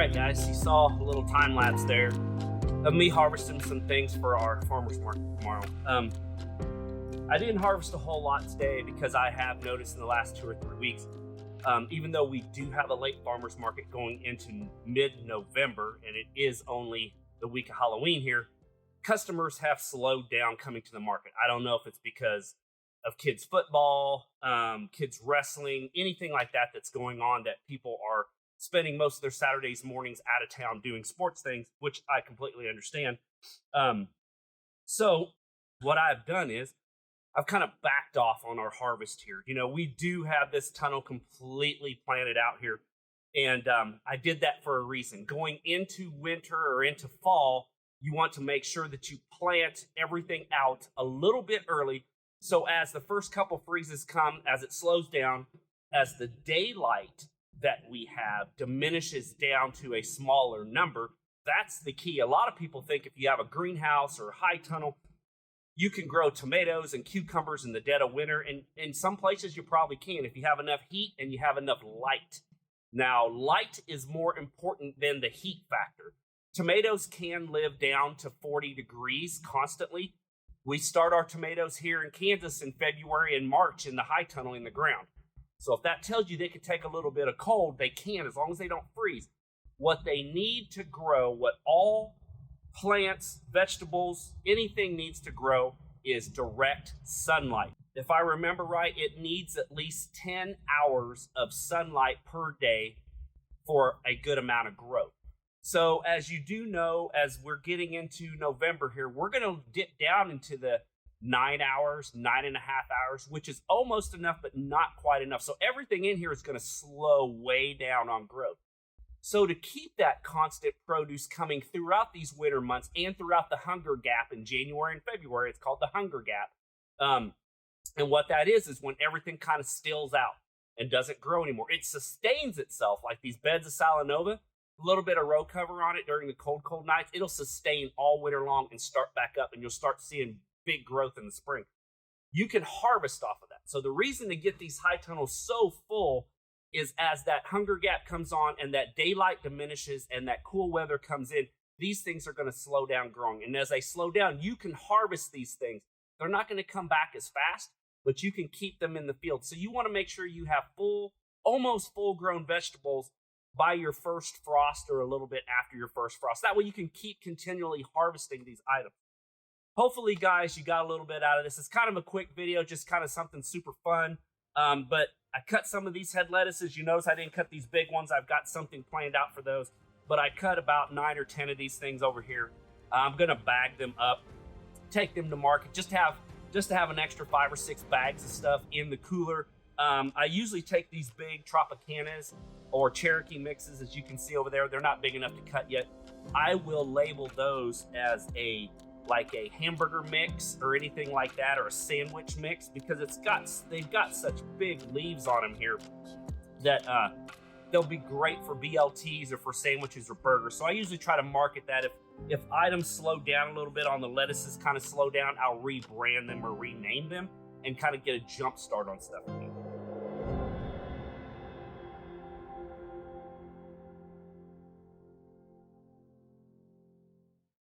right, guys, you saw a little time lapse there of me harvesting some things for our farmer's market tomorrow. I didn't harvest a whole lot today because I have noticed in the last 2 or 3 weeks, even though we do have a late farmer's market going into mid-November, and it is only the week of Halloween here, customers have slowed down coming to the market. I don't know if it's because of kids football, kids wrestling, anything like that that's going on, that people are spending most of their Saturdays mornings out of town doing sports things, which I completely understand. So what I've done is I've kind of backed off on our harvest here. You know, we do have this tunnel completely planted out here, and I did that for a reason. Going into winter or into fall, you want to make sure that you plant everything out a little bit early, so as the first couple freezes come, as it slows down, as the daylight that we have diminishes down to a smaller number, that's the key. A lot of people think if you have a greenhouse or a high tunnel, you can grow tomatoes and cucumbers in the dead of winter, and in some places you probably can if you have enough heat and you have enough light. Now, light is more important than the heat factor. Tomatoes can live down to 40 degrees constantly. We start our tomatoes here in Kansas in February and March in the high tunnel in the ground. So if that tells you they can take a little bit of cold, they can, as long as they don't freeze. What they need to grow, what all plants, vegetables, anything needs to grow, is direct sunlight. If I remember right, it needs at least 10 hours of sunlight per day for a good amount of growth. So as you do know, as we're getting into November here, we're going to dip down into the 9 hours, 9.5 hours, which is almost enough, but not quite enough. So everything in here is going to slow way down on growth. So to keep that constant produce coming throughout these winter months and throughout the hunger gap in January and February, it's called the hunger gap. And what that is when everything kind of stills out and doesn't grow anymore. It sustains itself, like these beds of Salanova, a little bit of row cover on it during the cold nights. It'll sustain all winter long and start back up, and you'll start seeing big growth in the spring. You can harvest off of that. So the reason to get these high tunnels so full is as that hunger gap comes on and that daylight diminishes and that cool weather comes in, these things are going to slow down growing. And as they slow down, you can harvest these things. They're not going to come back as fast, but you can keep them in the field. So you want to make sure you have almost full grown vegetables by your first frost or a little bit after your first frost. That way you can keep continually harvesting these items. Hopefully, guys, you got a little bit out of this. It's kind of a quick video, just kind of something super fun. But I cut some of these head lettuces. You notice I didn't cut these big ones. I've got something planned out for those. But I cut about 9 or 10 of these things over here. I'm going to bag them up, take them to market, just to have an extra 5 or 6 bags of stuff in the cooler. I usually take these big Tropicanas or Cherokee mixes, as you can see over there. They're not big enough to cut yet. I will label those as like a hamburger mix or anything like that, or a sandwich mix, because they've got such big leaves on them here that they'll be great for BLTs or for sandwiches or burgers. So I usually try to market that. If items slow down a little bit on the lettuces, kind of slow down, I'll rebrand them or rename them and kind of get a jump start on stuff.